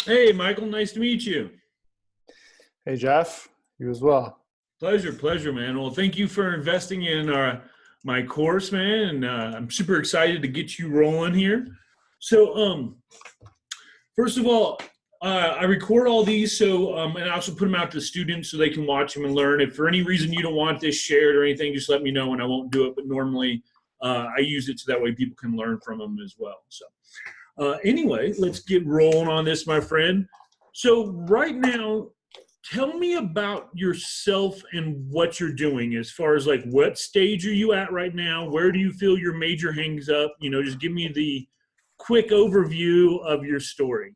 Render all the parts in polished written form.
Hey, Michael, nice to meet you. Hey, Jeff, you as well. Pleasure, man. Well, thank you for investing in my course, man. And I'm super excited to get you rolling here. So, first of all, I record all these, and I also put them out to students so they can watch them and learn. If for any reason you don't want this shared or anything, just let me know and I won't do it. But normally, I use it so that way people can learn from them as well. So, anyway, let's get rolling on this, my friend. So, right now, tell me about yourself and what you're doing as far as like what stage are you at right now? Where do you feel your major hangs up? Just give me the quick overview of your story.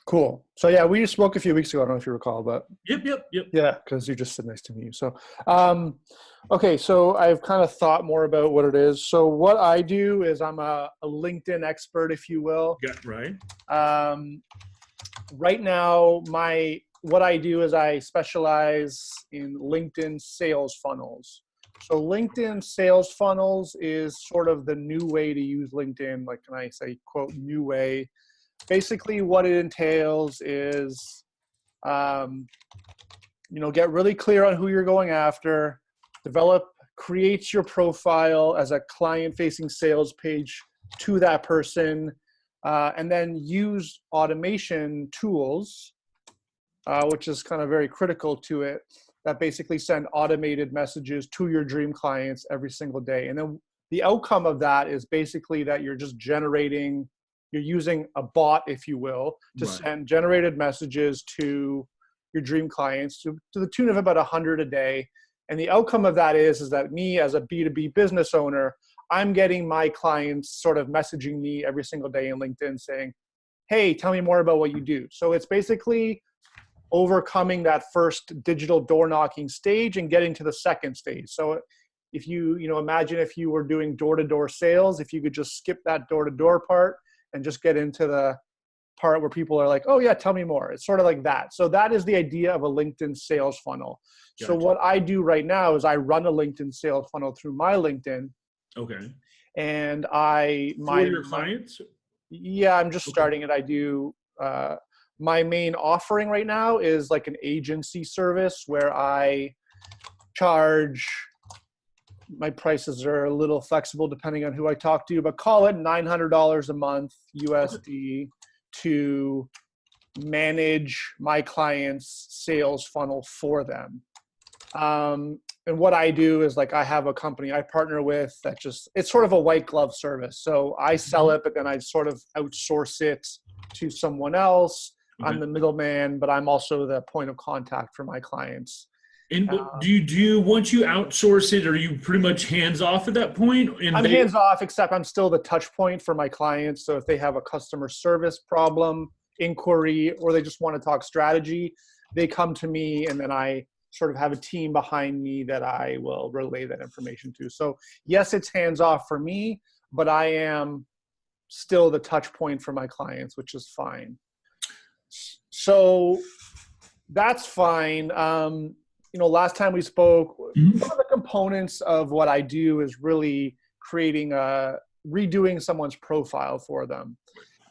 Cool. So yeah, we just spoke a few weeks ago. I don't know if you recall, but Yep. yeah, because you just said nice to meet you. So, okay, so I've kind of thought more about what it is. So what I do is I'm a LinkedIn expert, if you will. Yeah, right. Right now, what I do is I specialize in LinkedIn sales funnels. So LinkedIn sales funnels is sort of the new way to use LinkedIn. Like, can I say, quote, new way? Basically, what it entails is, get really clear on who you're going after, create your profile as a client-facing sales page to that person, and then use automation tools, which is kind of very critical to it, that basically send automated messages to your dream clients every single day. And then the outcome of that is basically that you're using a bot, if you will, to send generated messages to your dream clients to the tune of about 100 a day. And the outcome of that is that me as a B2B business owner, I'm getting my clients sort of messaging me every single day in LinkedIn saying, hey, tell me more about what you do. So it's basically overcoming that first digital door knocking stage and getting to the second stage. So if you imagine if you were doing door-to-door sales, if you could just skip that door-to-door part and just get into the part where people are like, oh yeah, tell me more. It's sort of like that. So that is the idea of a LinkedIn sales funnel. Gotcha. So what I do right now is I run a LinkedIn sales funnel through my LinkedIn. Okay. And for your clients? Yeah, I'm just starting it. I do, my main offering right now is like an agency service where I charge, my prices are a little flexible depending on who I talk to, but call it $900 a month USD to manage my clients' sales funnel for them. And what I do is like I have a company I partner with that it's sort of a white glove service. So I sell it, but then I sort of outsource it to someone else. I'm the middleman, but I'm also the point of contact for my clients. And once you outsource it, are you pretty much hands off at that point? I'm hands off, except I'm still the touch point for my clients. So if they have a customer service problem, inquiry, or they just want to talk strategy, they come to me, and then I sort of have a team behind me that I will relay that information to. So yes, it's hands off for me, but I am still the touch point for my clients, which is fine. So that's fine. Last time we spoke, one of the components of what I do is really redoing someone's profile for them.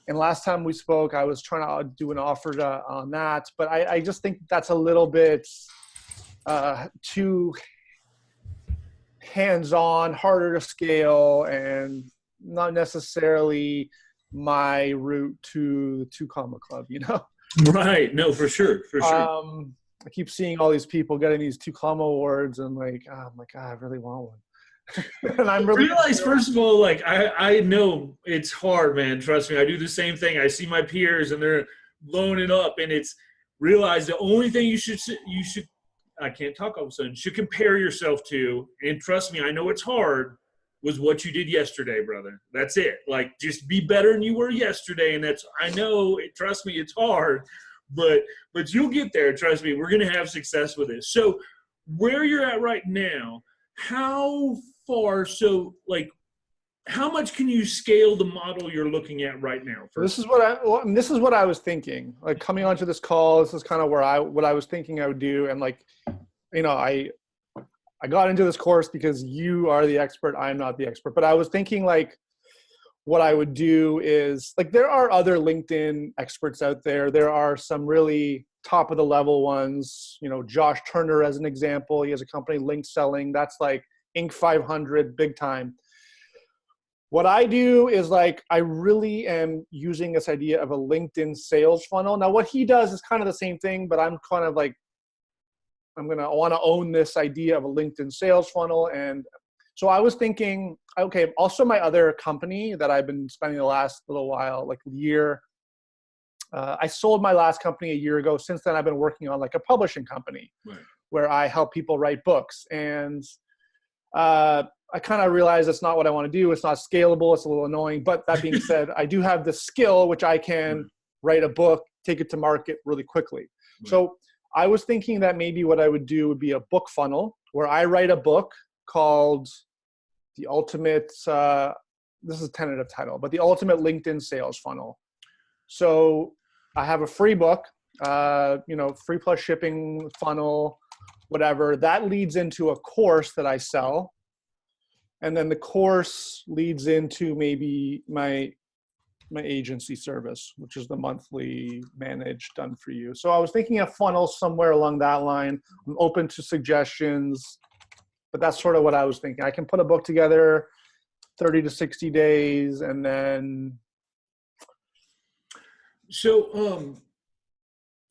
And last time we spoke, I was trying to do an offer on that, but I just think that's a little bit too hands-on, harder to scale, and not necessarily my route to the 2 Comma Club, Right. No, for sure. I keep seeing all these people getting these 2 Comma awards, and I'm like, I really want one. And I'm really realize, first of all, like I know it's hard, man. Trust me, I do the same thing. I see my peers and they're blowing it up, and it's realize the only thing you should I can't talk all of a sudden should compare yourself to, and trust me, I know it's hard, was what you did yesterday, brother. That's it. Like, just be better than you were yesterday, and I know, trust me, it's hard, but you'll get there. Trust me, we're gonna have success with this. So where you're at right now, how far? So like, how much can you scale the model you're looking at right now? This is what I was thinking. Like, coming onto this call, this is kind of what I was thinking I would do. And like, I got into this course because you are the expert. I'm not the expert, but I was thinking like, what I would do is, like, there are other LinkedIn experts out there. There are some really top of the level ones, you know, Josh Turner as an example. He has a company, Link Selling. That's like Inc. 500, big time. What I do is, like, I really am using this idea of a LinkedIn sales funnel. Now, what he does is kind of the same thing, but I'm kind of like, I want to own this idea of a LinkedIn sales funnel. And so I was thinking, okay, also my other company that I've been spending the last little while, like year, I sold my last company a year ago. Since then, I've been working on like a publishing company, right, where I help people write books. And I kind of realized that's not what I want to do. It's not scalable. It's a little annoying. But that being said, I do have the skill, which I can write a book, take it to market really quickly. Right. So I was thinking that maybe what I would do would be a book funnel where I write a book called The Ultimate, this is a tentative title, but The Ultimate LinkedIn Sales Funnel. So I have a free book, you know, free plus shipping funnel, whatever. That leads into a course that I sell. And then the course leads into maybe my agency service, which is the monthly managed done for you. So I was thinking a funnel somewhere along that line. I'm open to suggestions, but that's sort of what I was thinking. I can put a book together 30 to 60 days and then. So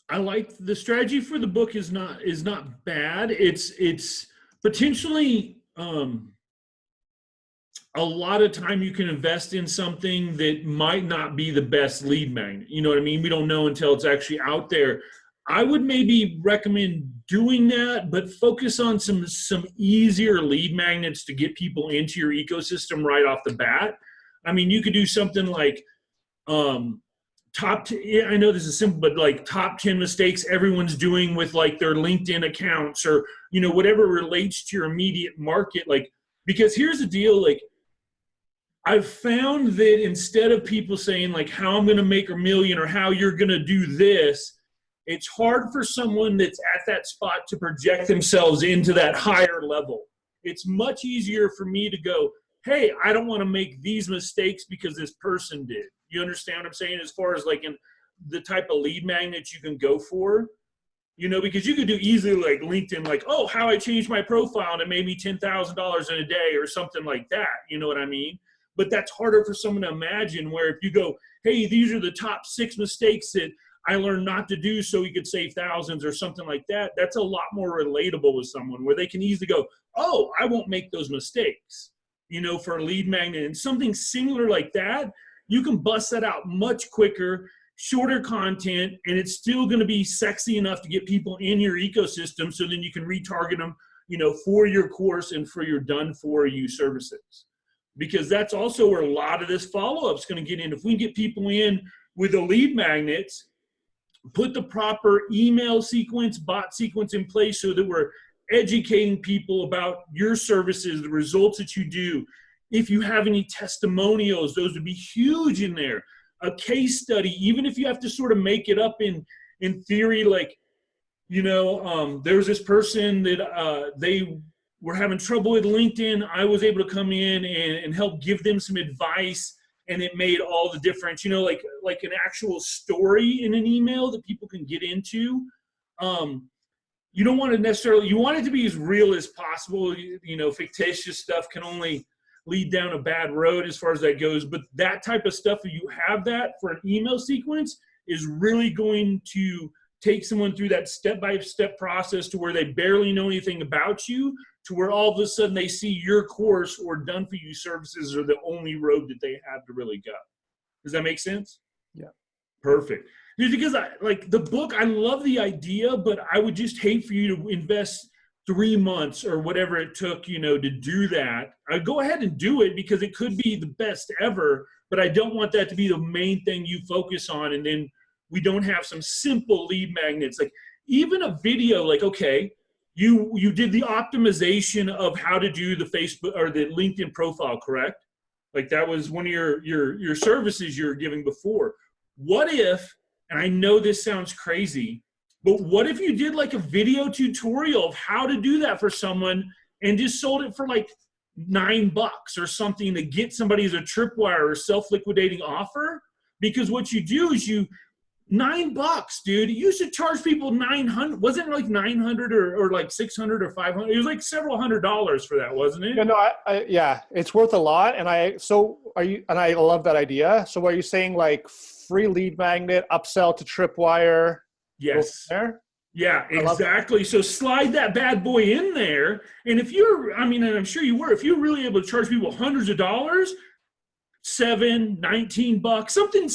I like the strategy for the book is not bad. It's potentially a lot of time you can invest in something that might not be the best lead magnet. You know what I mean? We don't know until it's actually out there. I would maybe recommend doing that, but focus on some easier lead magnets to get people into your ecosystem right off the bat. I mean, you could do something like I know this is simple, but like top 10 mistakes everyone's doing with like their LinkedIn accounts, or, you know, whatever relates to your immediate market. Like, because here's the deal, like, I've found that instead of people saying like how I'm going to make $1 million or how you're going to do this, it's hard for someone that's at that spot to project themselves into that higher level. It's much easier for me to go, hey, I don't want to make these mistakes because this person did. You understand what I'm saying? As far as like in the type of lead magnets you can go for, you know, because you could do easily like LinkedIn, like, oh, how I changed my profile and it made me $10,000 in a day or something like that. You know what I mean? But that's harder for someone to imagine, where if you go, hey, these are the top 6 mistakes that I learned not to do so you could save thousands or something like that, that's a lot more relatable with someone, where they can easily go, oh, I won't make those mistakes, you know, for a lead magnet. And something singular like that, you can bust that out much quicker, shorter content, and it's still going to be sexy enough to get people in your ecosystem, so then you can retarget them, you know, for your course and for your done for you services. Because that's also where a lot of this follow-up is going to get in. If we get people in with the lead magnets, put the proper email sequence, bot sequence in place so that we're educating people about your services, the results that you do. If you have any testimonials, those would be huge in there. A case study, even if you have to sort of make it up in theory, like, you know, there was this person that they were having trouble with LinkedIn. I was able to come in and help give them some advice, and it made all the difference. You know, like an actual story in an email that people can get into. You don't want to necessarily, you want it to be as real as possible. You know, fictitious stuff can only lead down a bad road as far as that goes. But that type of stuff, if you have that for an email sequence, is really going to take someone through that step-by-step process to where they barely know anything about you, to where all of a sudden they see your course or done for you services are the only road that they have to really go. Does that make sense? Yeah. Perfect. Because I like the book, I love the idea, but I would just hate for you to invest 3 months or whatever it took, you know, to do that. I'd go ahead and do it because it could be the best ever, but I don't want that to be the main thing you focus on. And then we don't have some simple lead magnets. Like even a video, like, okay, you did the optimization of how to do the Facebook or the LinkedIn profile, correct? Like that was one of your services you were giving before. What if, and I know this sounds crazy, but what if you did like a video tutorial of how to do that for someone and just sold it for like $9 or something to get somebody as a tripwire or self-liquidating offer. Because what you do is $9, dude. You should charge people 900. Wasn't it like 900 or like 600 or 500? It was like several $100s for that, wasn't it? Yeah, no, yeah, it's worth a lot. And I love that idea. So are you saying like free lead magnet, upsell to tripwire? Yes. There? Yeah, exactly. So slide that bad boy in there. And if you're, I mean, and I'm sure you were, if you're really able to charge people hundreds of dollars, $19, something,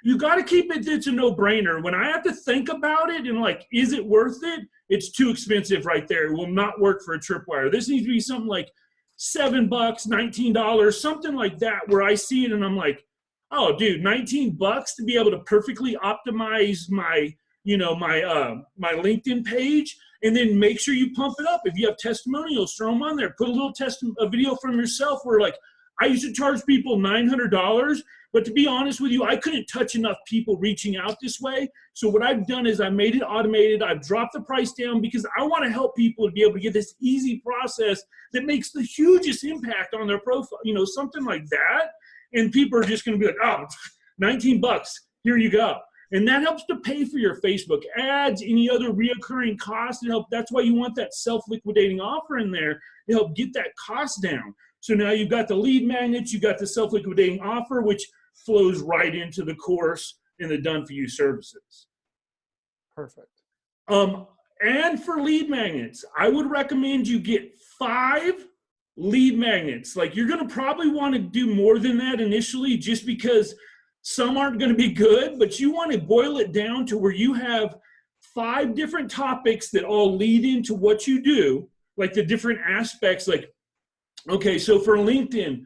you got to keep it. It's a no-brainer. When I have to think about it and like, is it worth it? It's too expensive right there. It will not work for a tripwire. This needs to be something like $7, $19, something like that, where I see it and I'm like, oh, dude, $19 to be able to perfectly optimize my, my LinkedIn page, and then make sure you pump it up. If you have testimonials, throw them on there. Put a video from yourself where like, I used to charge people $900, but to be honest with you, I couldn't touch enough people reaching out this way. So what I've done is I made it automated. I've dropped the price down because I want to help people to be able to get this easy process that makes the hugest impact on their profile, something like that. And people are just going to be like, oh, $19, here you go. And that helps to pay for your Facebook ads, any other reoccurring costs. That's why you want that self-liquidating offer in there to help get that cost down. So now you've got the lead magnets, you've got the self-liquidating offer, which flows right into the course and the done-for-you services. Perfect. And for lead magnets, I would recommend you get 5 lead magnets. Like, you're going to probably want to do more than that initially, just because some aren't going to be good, but you want to boil it down to where you have 5 different topics that all lead into what you do, like the different aspects. Like, okay, so for LinkedIn,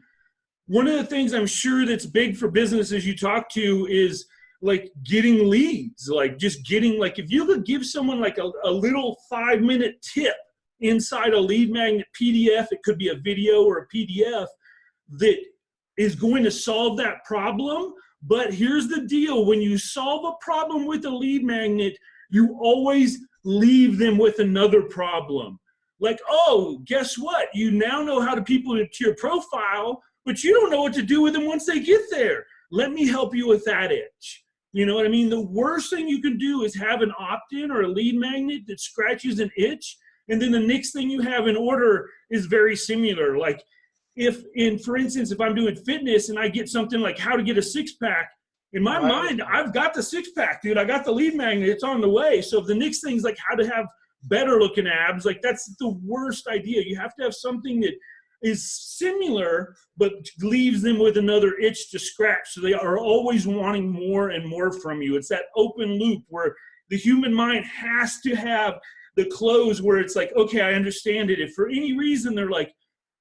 one of the things I'm sure that's big for businesses you talk to is like getting leads, like just getting, like if you could give someone like a little 5-minute tip inside a lead magnet PDF, it could be a video or a PDF that is going to solve that problem. But here's the deal. When you solve a problem with a lead magnet, you always leave them with another problem. Like, oh, guess what? You now know how to people to your profile, but you don't know what to do with them once they get there. Let me help you with that itch. You know what I mean? The worst thing you can do is have an opt-in or a lead magnet that scratches an itch, and then the next thing you have in order is very similar. Like, for instance, if I'm doing fitness and I get something like how to get a six-pack, in my mind, I've got the six-pack, dude. I got the lead magnet. It's on the way. So if the next thing's like how to have better looking abs, like that's the worst idea. You have to have something that is similar but leaves them with another itch to scratch, so they are always wanting more and more from you. It's that open loop where the human mind has to have the close where it's like, okay, I understand it. If for any reason they're like,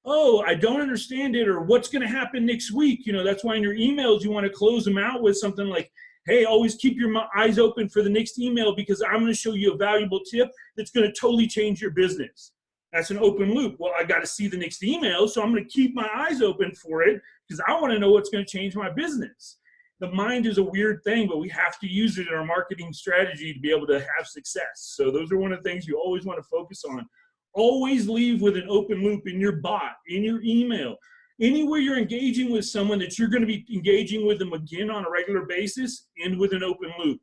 oh, I don't understand it, or what's going to happen next week, that's why in your emails you want to close them out with something like, hey, always keep your eyes open for the next email because I'm going to show you a valuable tip that's going to totally change your business. That's an open loop. Well, I got to see the next email, so I'm going to keep my eyes open for it because I want to know what's going to change my business. The mind is a weird thing, but we have to use it in our marketing strategy to be able to have success. So those are one of the things you always want to focus on. Always leave with an open loop in your bot, in your email. Anywhere you're engaging with someone that you're going to be engaging with them again on a regular basis, end with an open loop.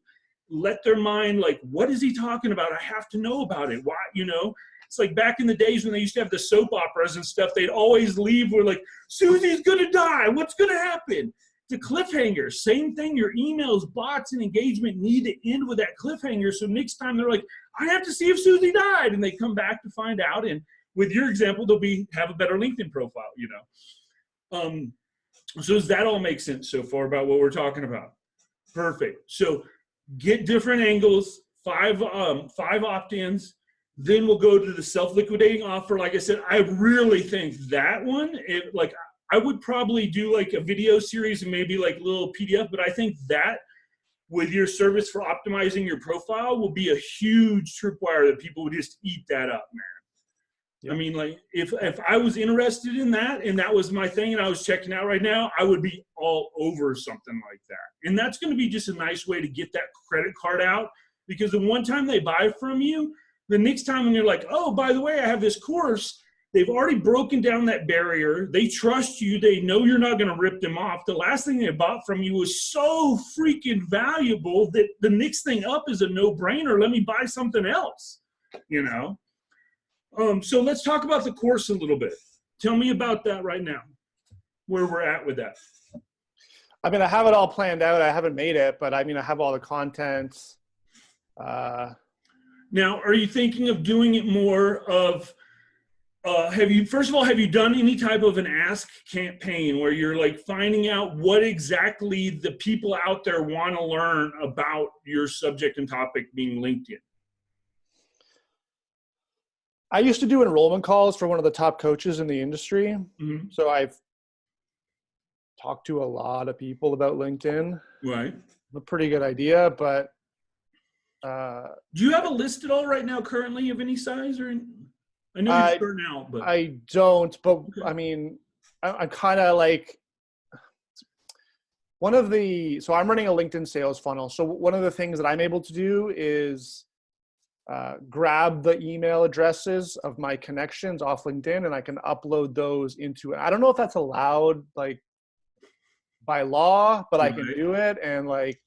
Let their mind, like, what is he talking about? I have to know about it. Why, It's like back in the days when they used to have the soap operas and stuff, they'd always leave with like, Susie's going to die. What's going to happen? The cliffhanger, same thing. Your emails, bots, and engagement need to end with that cliffhanger. So next time they're like, I have to see if Susie died. And they come back to find out. And with your example, they'll have a better LinkedIn profile, So does that all make sense so far about what we're talking about? Perfect. So get different angles, 5 opt-ins. Then we'll go to the self-liquidating offer. Like I said, I really think that one, I would probably do like a video series and maybe like a little PDF, but I think that with your service for optimizing your profile will be a huge tripwire that people would just eat that up, man. Yeah. I mean, like if I was interested in that and that was my thing and I was checking out right now, I would be all over something like that. And that's going to be just a nice way to get that credit card out, because the one time they buy from you, the next time when you're like, oh, by the way, I have this course, They've already broken down that barrier. They trust you. They know you're not going to rip them off. The last thing they bought from you was so freaking valuable that the next thing up is a no-brainer. Let me buy something else, you know? So let's talk about the course a little bit. Tell me about that right now, where we're at with that. I mean, I have it all planned out. I haven't made it, but I mean, I have all the content. Now, are you thinking of doing it more of, first of all, have you done any type of an ask campaign where you're like finding out what exactly the people out there want to learn about your subject and topic being LinkedIn? I used to do enrollment calls for one of the top coaches in the industry. Mm-hmm. So I've talked to a lot of people about LinkedIn. Right. A pretty good idea, but do you have a list at all right now currently of any size? Or I know you're starting out, but I don't. But okay. I mean, I'm kind of like so I'm running a LinkedIn sales funnel. So one of the things that I'm able to do is grab the email addresses of my connections off LinkedIn, and I can upload those into it. I don't know if that's allowed like by law, but I can do it. And like,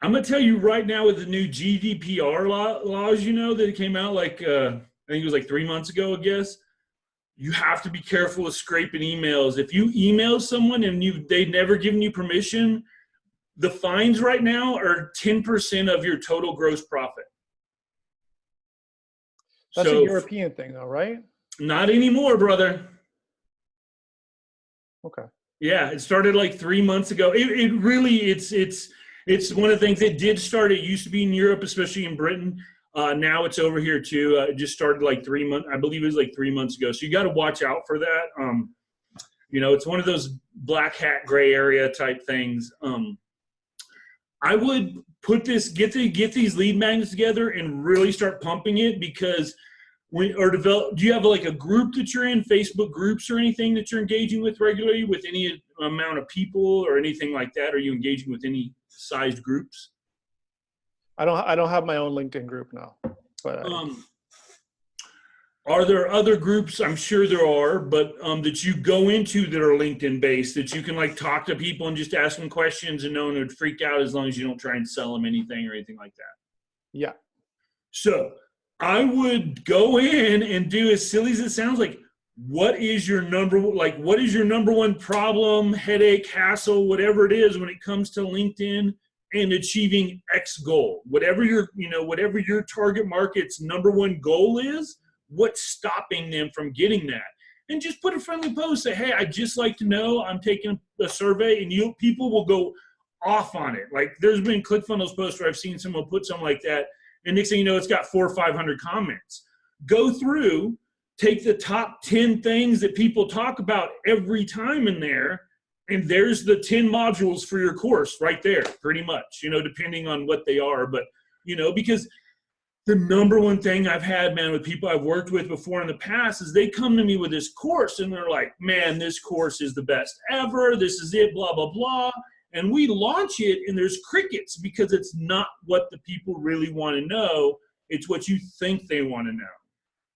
I'm gonna tell you right now, with the new GDPR laws, you know, that came out like I think it was like 3 months ago, I guess. You have to be careful with scraping emails. If you email someone and they've never given you permission, the fines right now are 10% of your total gross profit. That's a European thing though, right? Not anymore, brother. Okay. Yeah, it started like 3 months ago. It really, it's one of the things that did start. It used to be in Europe, especially in Britain. Now it's over here too. It just started like 3 months. I believe it was like 3 months ago. So you got to watch out for that. You know, it's one of those black hat, gray area type things. I would get these lead magnets together and really start pumping it, because do you have like a group that you're in, Facebook groups or anything that you're engaging with regularly with any amount of people or anything like that? Are you engaging with any sized groups? I don't have my own LinkedIn group now, but are there other groups? I'm sure there are, but that you go into that are LinkedIn based, that you can like talk to people and just ask them questions and no one would freak out as long as you don't try and sell them anything or anything like that? Yeah. So I would go in and do, as silly as it sounds, like, what is your number one problem, headache, hassle, whatever it is when it comes to LinkedIn and achieving X goal? Whatever your target market's number one goal is, what's stopping them from getting that? And just put a friendly post, say, hey, I'd just like to know, I'm taking a survey, and people will go off on it. Like, there's been ClickFunnels posts where I've seen someone put something like that, and next thing you know, it's got 400 or 500 comments. Go through, take the top 10 things that people talk about every time in there, and there's the 10 modules for your course right there, pretty much, depending on what they are. But, because the number one thing I've had, man, with people I've worked with before in the past is they come to me with this course and they're like, man, this course is the best ever. This is it, blah, blah, blah. And we launch it and there's crickets, because it's not what the people really want to know. It's what you think they want to know.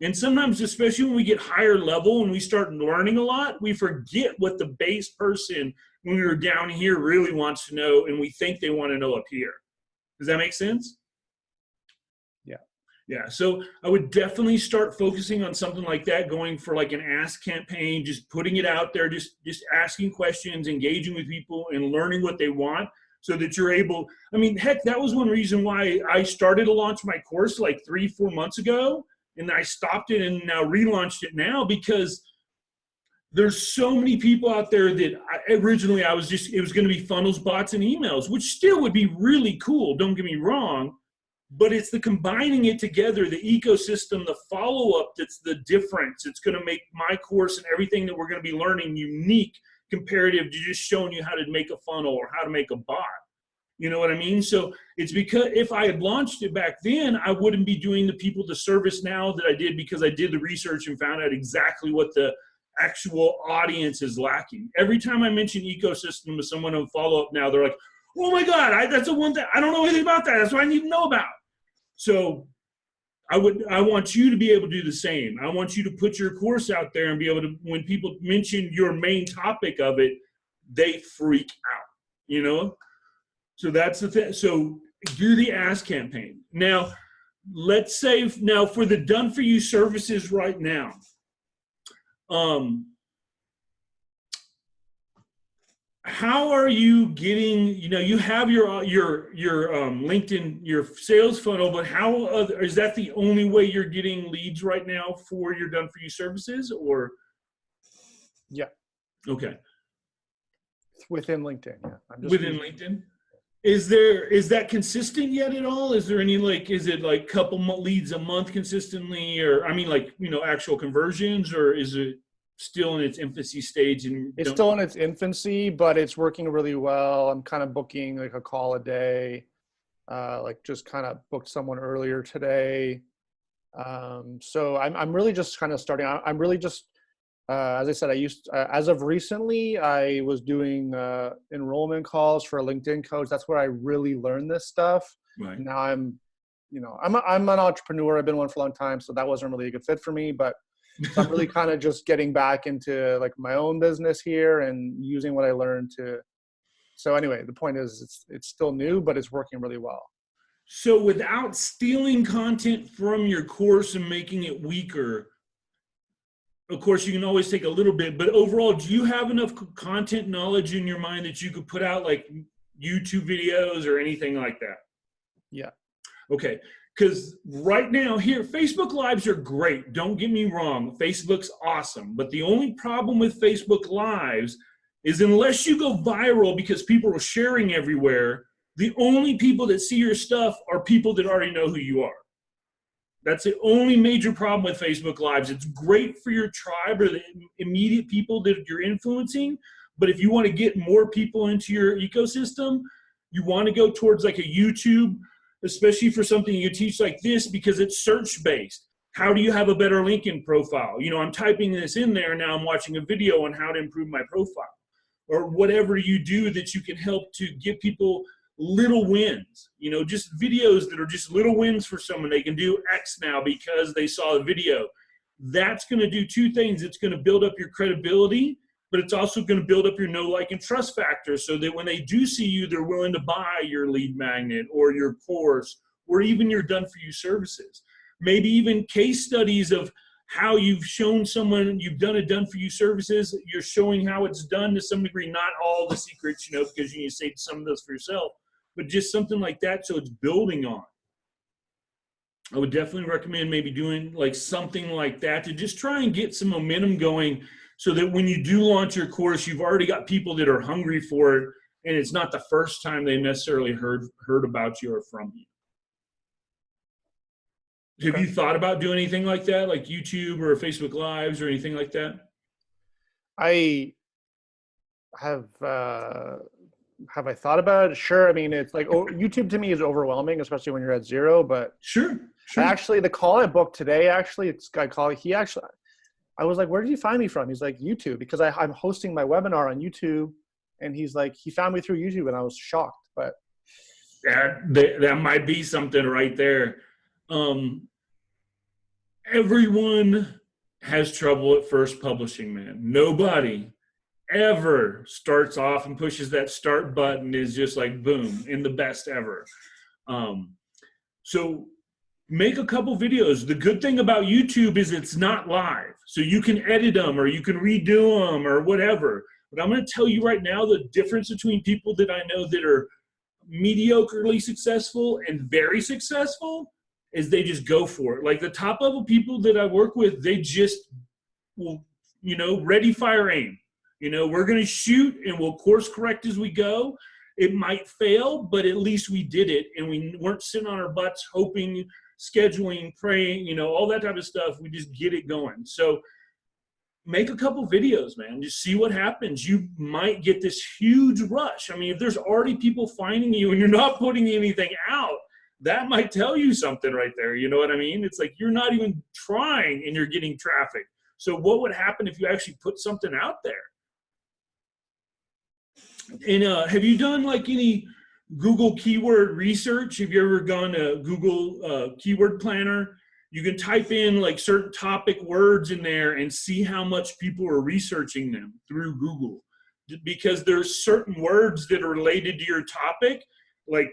And sometimes, especially when we get higher level and we start learning a lot, we forget what the base person, when we were down here, really wants to know, and we think they want to know up here. Does that make sense? Yeah, so I would definitely start focusing on something like that, going for like an ask campaign, just putting it out there, just asking questions, engaging with people and learning what they want, so that you're able, heck, that was one reason why I started to launch my course like 3-4 months ago, and I stopped it and now relaunched it now, because there's so many people out there that originally it was going to be funnels, bots, and emails, which still would be really cool, don't get me wrong. But it's the combining it together, the ecosystem, the follow-up, that's the difference. It's going to make my course and everything that we're going to be learning unique, comparative to just showing you how to make a funnel or how to make a bot. You know what I mean? So it's because if I had launched it back then, I wouldn't be doing the people the service now that I did, because I did the research and found out exactly what the actual audience is lacking. Every time I mention ecosystem with someone on follow-up now, they're like, oh my God, that's the one thing, I don't know anything about that. That's what I need to know about. So I want you to be able to do the same. I want you to put your course out there and be able to, when people mention your main topic of it, they freak out, you know? So that's the thing. So do the ask campaign. Now, let's say now for the done for you services right now, how are you getting, you know, you have your LinkedIn, your sales funnel, but how is that the only way you're getting leads right now for your done for you services, or? Yeah. Okay. Within LinkedIn. Yeah. Within LinkedIn. Is that consistent yet at all? Is there any, like, is it like couple leads a month consistently, or, I mean, like, you know, actual conversions, or is it still in its infancy stage? And it's still in its infancy, but it's working really well. I'm kind of booking like a call a day, like just kind of booked someone earlier today. So I'm really just kind of starting. I'm really just, as I said, as of recently, I was doing enrollment calls for a LinkedIn coach. That's where I really learned this stuff. Right. Now I'm an entrepreneur. I've been one for a long time, so that wasn't really a good fit for me. But so I'm really kind of just getting back into like my own business here and using what I learned to. So anyway, the point is, it's still new, but it's working really well. So without stealing content from your course and making it weaker, of course, you can always take a little bit, but overall, do you have enough content knowledge in your mind that you could put out like YouTube videos or anything like that? Yeah. Okay. Because right now here, Facebook Lives are great. Don't get me wrong. Facebook's awesome. But the only problem with Facebook Lives is unless you go viral because people are sharing everywhere, the only people that see your stuff are people that already know who you are. That's the only major problem with Facebook Lives. It's great for your tribe or the immediate people that you're influencing. But if you want to get more people into your ecosystem, you want to go towards like a YouTube, especially for something you teach like this, because it's search-based. How do you have a better LinkedIn profile? You know, I'm typing this in there, now I'm watching a video on how to improve my profile. Or whatever you do that you can help to give people little wins. You know, just videos that are just little wins for someone. They can do X now because they saw the video. That's going to do two things. It's going to build up your credibility, but it's also going to build up your know, like, and trust factor so that when they do see you, they're willing to buy your lead magnet or your course or even your done-for-you services. Maybe even case studies of how you've shown someone you've done a done-for-you services. You're showing how it's done to some degree, not all the secrets, you know, because you need to save some of those for yourself, but just something like that so it's building on. I would definitely recommend maybe doing like something like that to just try and get some momentum going, so that when you do launch your course, you've already got people that are hungry for it, and it's not the first time they necessarily heard about you or from you. Have you thought about doing anything like that, like YouTube or Facebook Lives or anything like that? I have I thought about it? Sure. I mean, it's like YouTube to me is overwhelming, especially when you're at zero. But sure. Actually, the call I booked today, it's a guy calling. I was like, "Where did you find me from?" He's like, "YouTube," because I'm hosting my webinar on YouTube, and he's like, he found me through YouTube, and I was shocked. But that might be something right there. Everyone has trouble at first publishing, man. Nobody ever starts off and pushes that start button is just like boom in the best ever. So make a couple videos. The good thing about YouTube is it's not live, so you can edit them or you can redo them or whatever. But I'm going to tell you right now, the difference between people that I know that are mediocrely successful and very successful is they just go for it. Like the top level people that I work with, they just will, you know, ready, fire, aim. You know, we're going to shoot and we'll course correct as we go. It might fail, but at least we did it, and we weren't sitting on our butts hoping, scheduling, praying, you know, all that type of stuff. We just get it going. So make a couple videos, man. Just see what happens. You might get this huge rush. I mean, if there's already people finding you and you're not putting anything out, that might tell you something right there. You know what I mean? It's like you're not even trying and you're getting traffic. So what would happen if you actually put something out there? And have you done like any Google keyword research? Have you ever gone to Google Keyword Planner You can type in like certain topic words in there and see how much people are researching them through Google, because there's certain words that are related to your topic, like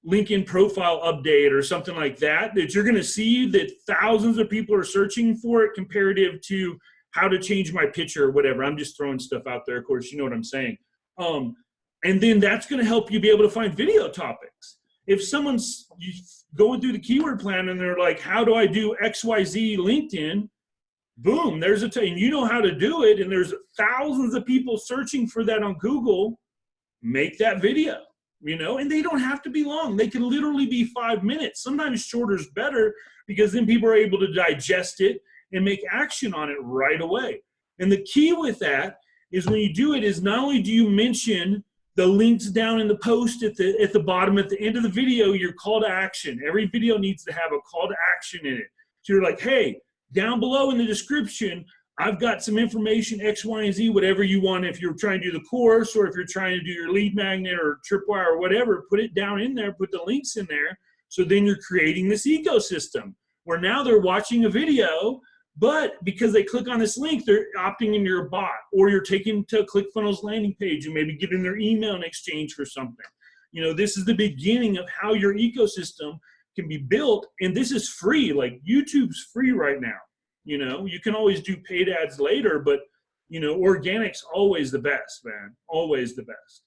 LinkedIn profile update or something like that, that you're going to see that thousands of people are searching for it comparative to how to change my picture or whatever. I'm just throwing stuff out there. Of course, you know what I'm saying. And then that's going to help you be able to find video topics. If someone's going through the keyword plan and they're like, how do I do XYZ LinkedIn? Boom, there's and you know how to do it. And there's thousands of people searching for that on Google. Make that video, you know, and they don't have to be long. They can literally be 5 minutes. Sometimes shorter is better, because then people are able to digest it and make action on it right away. And the key with that is, when you do it, is not only do you mention the links down in the post at the bottom, at the end of the video, your call to action. Every video needs to have a call to action in it. So you're like, hey, down below in the description, I've got some information, X, Y, and Z, whatever you want. If you're trying to do the course, or if you're trying to do your lead magnet or tripwire or whatever, put it down in there, put the links in there. So then you're creating this ecosystem where now they're watching a video, but because they click on this link, they're opting into your bot, or you're taking to ClickFunnels landing page and maybe getting their email in exchange for something. You know, this is the beginning of how your ecosystem can be built. And this is free. Like, YouTube's free right now. You know, you can always do paid ads later, but, you know, organic's always the best, man. Always the best.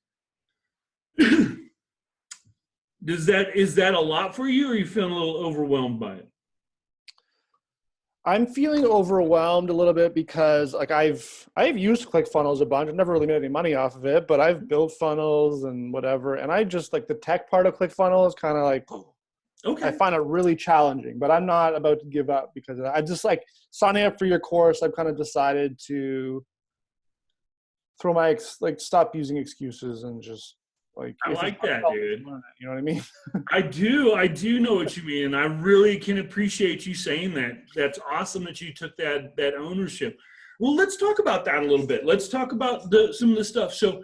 Is that a lot for you, or are you feeling a little overwhelmed by it? I'm feeling overwhelmed a little bit, because like I've used ClickFunnels a bunch. I've never really made any money off of it, but I've built funnels and whatever. And I just like the tech part of ClickFunnels kind of like, okay, I find it really challenging, but I'm not about to give up, because I just like signing up for your course. I've kind of decided to throw my, stop using excuses and just like, I like that, dude. You know what I mean? I do know what you mean. And I really can appreciate you saying that. That's awesome that you took that ownership. Well, let's talk about that a little bit. Let's talk about some of the stuff. So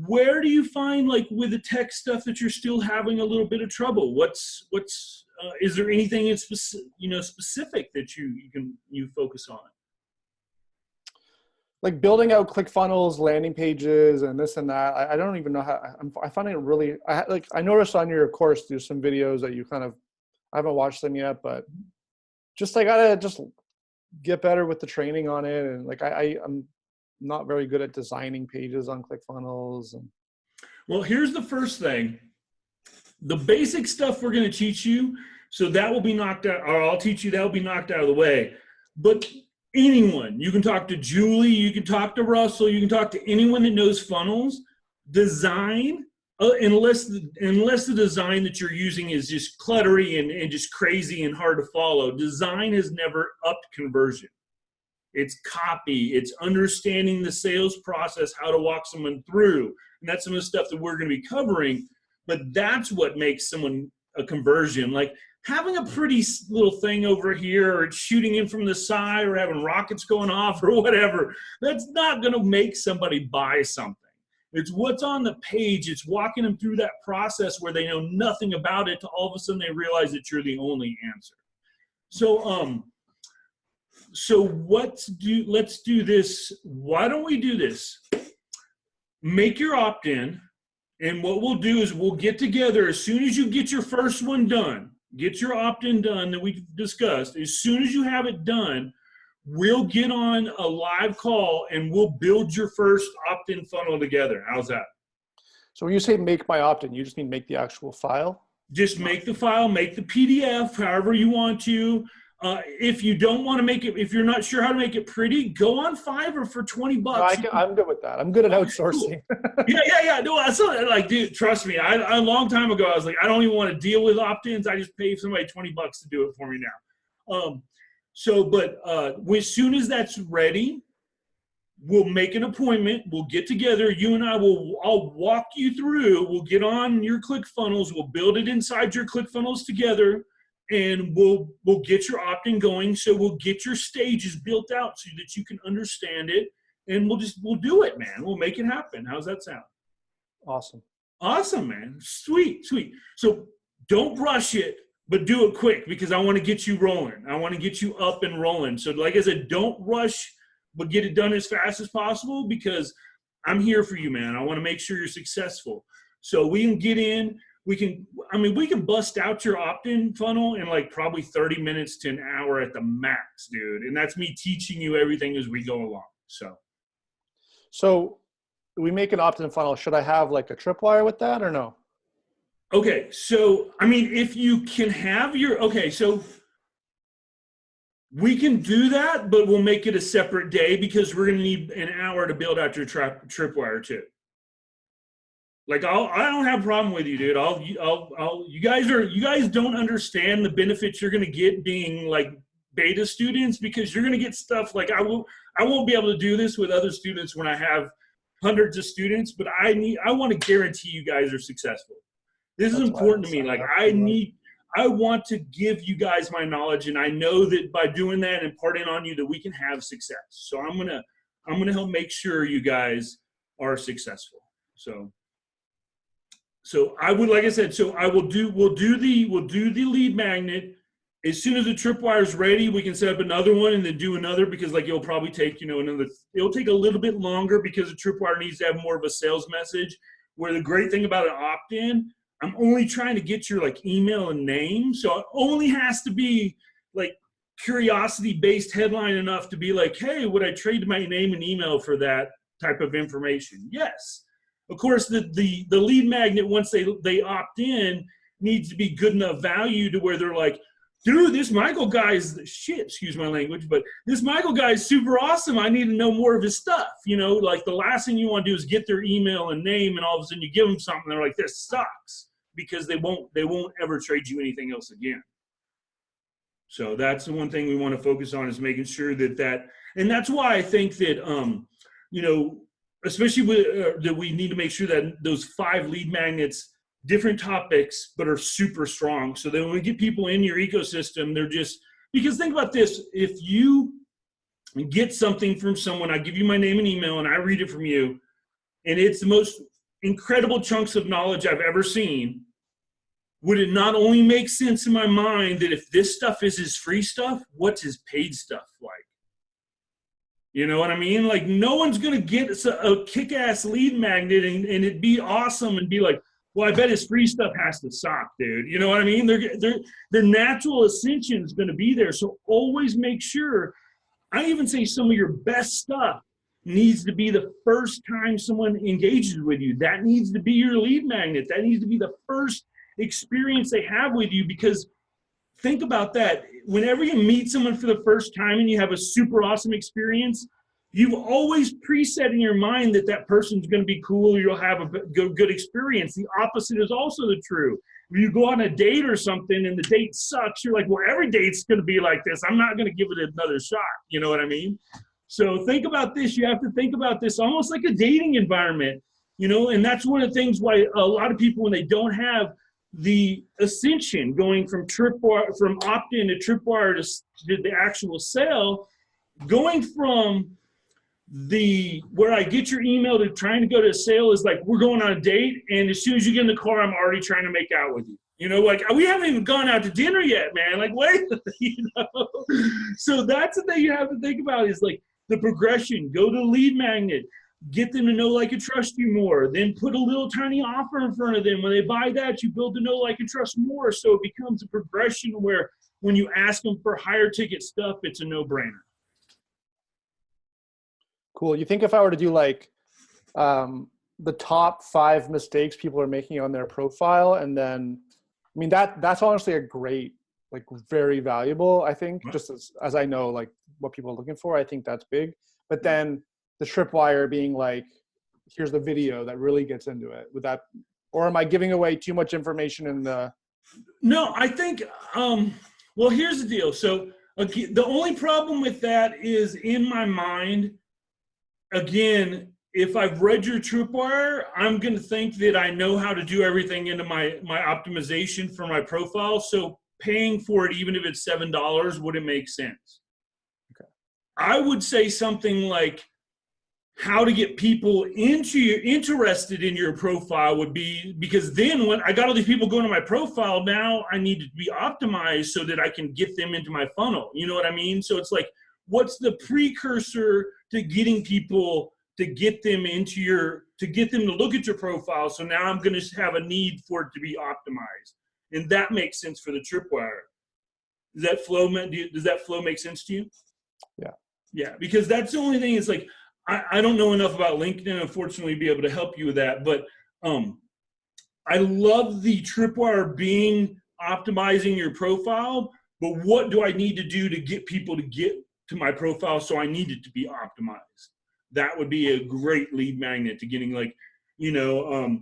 where do you find, like, with the tech stuff, that you're still having a little bit of trouble? Is there anything in specific that you focus on? Like building out ClickFunnels landing pages and this and that. I don't even know how. I find it really. I noticed on your course there's some videos that you kind of. I haven't watched them yet, but just I gotta just get better with the training on it. And like I'm not very good at designing pages on ClickFunnels. Well, here's the first thing. The basic stuff we're going to teach you, so that will be knocked out, or I'll teach you, that will be knocked out of the way. But anyone, you can talk to Julie, you can talk to Russell, you can talk to anyone that knows funnels. Design, unless the design that you're using is just cluttery and just crazy and hard to follow, design has never upped conversion. It's copy, it's understanding the sales process, how to walk someone through. And that's some of the stuff that we're going to be covering. But that's what makes someone a conversion. Like having a pretty little thing over here, or it's shooting in from the side, or having rockets going off, or whatever, that's not going to make somebody buy something. It's what's on the page. It's walking them through that process where they know nothing about it, to all of a sudden they realize that you're the only answer. So let's do this. Why don't we do this? Make your opt-in, and what we'll do is we'll get together as soon as you get your first one done, get your opt-in done that we discussed. As soon as you have it done, we'll get on a live call and we'll build your first opt-in funnel together. How's that? So when you say make my opt-in, you just mean make the actual file? Just make the file, make the PDF, however you want to. If you don't want to make it, if you're not sure how to make it pretty, go on Fiverr for $20. No, I'm good with that. I'm good at outsourcing. Cool. Yeah. No, I saw it. Like, dude, trust me. A long time ago, I was like, I don't even want to deal with opt-ins. I just pay somebody $20 to do it for me now. As soon as that's ready, we'll make an appointment. We'll get together. You and I'll walk you through. We'll get on your ClickFunnels. We'll build it inside your ClickFunnels together. And we'll get your opt-in going. So we'll get your stages built out so that you can understand it. And we'll do it, man. We'll make it happen. How's that sound? Awesome. Awesome, man. Sweet. So don't rush it. but do it quick because I want to get you rolling. I want to get you up and rolling. So like I said, don't rush, but get it done as fast as possible because I'm here for you, man. I want to make sure you're successful. So we can get in, we can bust out your opt-in funnel in like probably 30 minutes to an hour at the max, dude. And that's me teaching you everything as we go along. So we make an opt-in funnel. Should I have like a tripwire with that or no? Okay. So, I mean, if you can have so we can do that, but we'll make it a separate day because we're going to need an hour to build out your tripwire too. Like I don't have a problem with you, dude. You guys don't understand the benefits you're going to get being like beta students because you're going to get stuff like I won't be able to do this with other students when I have hundreds of students, but I want to guarantee you guys are successful. This is important to me. Like I want to give you guys my knowledge, and I know that by doing that and imparting on you that we can have success. So I'm gonna help make sure you guys are successful. So I would, like I said, so we'll do the lead magnet. As soon as the tripwire is ready, we can set up another one and then do another because like it'll probably take, it'll take a little bit longer because the tripwire needs to have more of a sales message. Where the great thing about an opt-in, I'm only trying to get your like email and name. So it only has to be like curiosity-based headline enough to be like, hey, would I trade my name and email for that type of information? Yes. Of course, the lead magnet, once they opt in, needs to be good enough value to where they're like, dude, this Micheal guy is the shit, excuse my language, but this Micheal guy is super awesome. I need to know more of his stuff. Like the last thing you want to do is get their email and name, and all of a sudden you give them something, they're like, this sucks, because they won't ever trade you anything else again. So that's the one thing we want to focus on is making sure that, and that's why I think that, especially that we need to make sure that those 5 lead magnets, different topics, but are super strong. So that when we get people in your ecosystem, they're just, because think about this, if you get something from someone, I give you my name and email and I read it from you, and it's the most incredible chunks of knowledge I've ever seen, would it not only make sense in my mind that if this stuff is his free stuff, what's his paid stuff like? You know what I mean? Like no one's going to get a kick-ass lead magnet and it'd be awesome and be like, well, I bet his free stuff has to suck, dude. You know what I mean? Their natural ascension is going to be there. So always make sure, I even say some of your best stuff needs to be the first time someone engages with you. That needs to be your lead magnet. That needs to be the first experience they have with you, because think about that. Whenever you meet someone for the first time and you have a super awesome experience, you've always preset in your mind that person's going to be cool, or you'll have a good experience. The opposite is also the true. If you go on a date or something and the date sucks, you're like, well, every date's going to be like this. I'm not going to give it another shot. You know what I mean? So think about this. You have to think about this almost like a dating environment, and that's one of the things why a lot of people, when they don't have the ascension going from opt-in to tripwire to the actual sale, going from where I get your email to trying to go to a sale is like, we're going on a date, and as soon as you get in the car, I'm already trying to make out with you. Like we haven't even gone out to dinner yet, man. Like, wait, So that's the thing you have to think about is like the progression. Go to the lead magnet. Get them to know, like, and trust you more. Then put a little tiny offer in front of them. When they buy that, you build to know, like, and trust more. So it becomes a progression where when you ask them for higher ticket stuff, it's a no-brainer. Cool. You think if I were to do like the top 5 mistakes people are making on their profile, and then, I mean, that's honestly a great, like, very valuable, I think, just as I know, like, what people are looking for, I think that's big. But then the tripwire being like, here's the video that really gets into it. Would that, or am I giving away too much information in the? No, I think, well, here's the deal. So the only problem with that is, in my mind, again, if I've read your tripwire, I'm going to think that I know how to do everything into my optimization for my profile. So paying for it, even if it's $7, wouldn't make sense. Okay. I would say something like, how to get people interested in your profile would be, because then when I got all these people going to my profile, now I need to be optimized so that I can get them into my funnel. You know what I mean? So it's like, what's the precursor to getting people to get them to get them to look at your profile? So now I'm going to have a need for it to be optimized. And that makes sense for the tripwire. Does that flow make sense to you? Yeah. Yeah, because that's the only thing is like, I don't know enough about LinkedIn, unfortunately, to be able to help you with that. But I love the tripwire being optimizing your profile. But what do I need to do to get people to get to my profile? So I need it to be optimized. That would be a great lead magnet to getting, like, I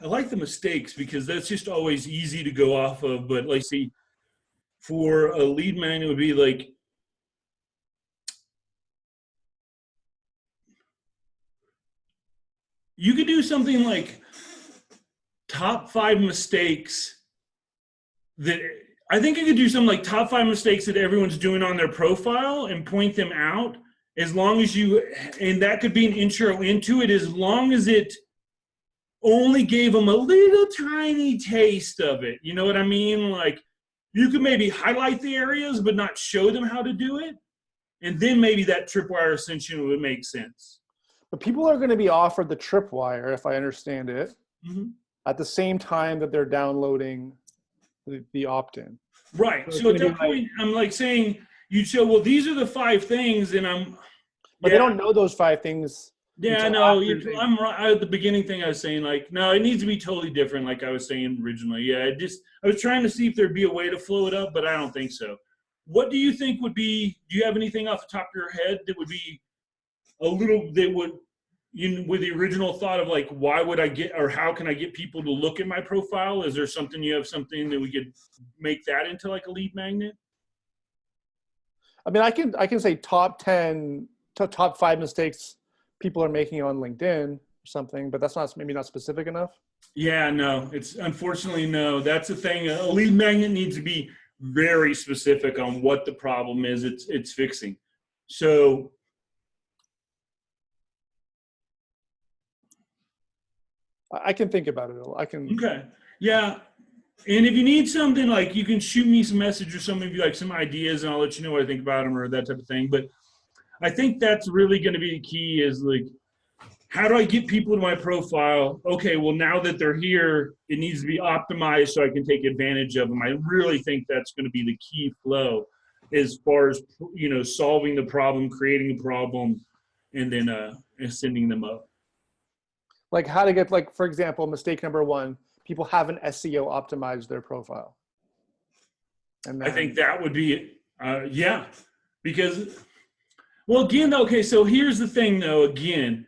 like the mistakes because that's just always easy to go off of. But like, see, for a lead magnet would be like, you could do something like top 5 mistakes that I think you could do something like top 5 mistakes that everyone's doing on their profile and point them out, as long as and that could be an intro into it, as long as it only gave them a little tiny taste of it. You know what I mean? Like, you could maybe highlight the areas, but not show them how to do it. And then maybe that tripwire ascension would make sense. But people are going to be offered the tripwire, if I understand it, mm-hmm. at the same time that they're downloading the opt-in. Right. So at that point, I'm like saying, you'd show, well, these are the 5 things, and But they don't know those 5 things. Yeah, no, I'm right. At the beginning thing I was saying, like, no, it needs to be totally different, like I was saying originally. Yeah, I was trying to see if there'd be a way to flow it up, but I don't think so. What do you think would be, do you have anything off the top of your head that would be with the original thought of like, why would I get, or how can I get people to look at my profile? Is there something that we could make that into like a lead magnet? I mean, I can say top 5 mistakes people are making on LinkedIn or something, but that's maybe not specific enough. Yeah, no, it's unfortunately no. That's the thing. A lead magnet needs to be very specific on what the problem is it's fixing. So I can think about it. Okay. Yeah. And if you need something, like, you can shoot me some message or something, if you like some ideas, and I'll let you know what I think about them or that type of thing. But I think that's really going to be the key, is like, how do I get people to my profile? Okay, well, now that they're here, it needs to be optimized so I can take advantage of them. I really think that's going to be the key flow, as far as, solving the problem, creating a problem, and then sending them up. Like how to get, like, for example, mistake number 1, people haven't SEO optimized their profile. And then, I think that would be, yeah, because, well, again, okay, so here's the thing though, again,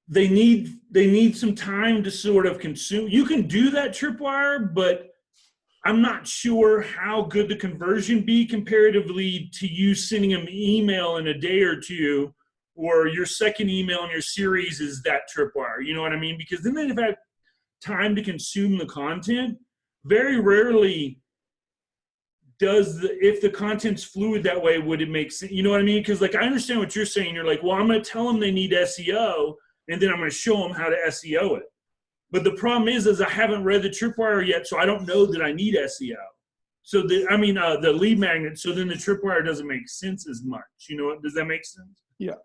they need some time to sort of consume. You can do that tripwire, but I'm not sure how good the conversion be comparatively to you sending them email in a day or two, or your second email in your series is that tripwire. You know what I mean? Because then they've had time to consume the content. Very rarely if the content's fluid that way, would it make sense? You know what I mean? Because, like, I understand what you're saying. You're like, well, I'm going to tell them they need SEO, and then I'm going to show them how to SEO it. But the problem is I haven't read the tripwire yet, so I don't know that I need SEO. So the lead magnet. So then the tripwire doesn't make sense as much. You know, does that make sense? Yeah.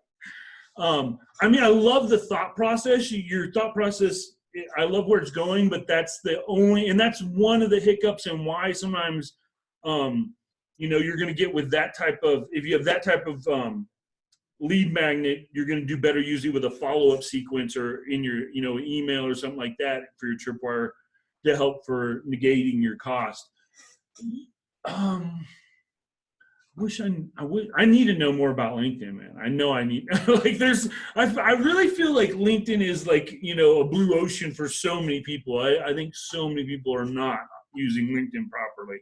I love the thought process. Your thought process, I love where it's going, but that's that's one of the hiccups, and why sometimes, you're going to get with that type of, if you have that type of lead magnet, you're going to do better usually with a follow-up sequence or in your, email or something like that for your tripwire to help for negating your cost. I need to know more about LinkedIn, man. I know I need, like, I really feel like LinkedIn is like, a blue ocean for so many people. I think so many people are not using LinkedIn properly.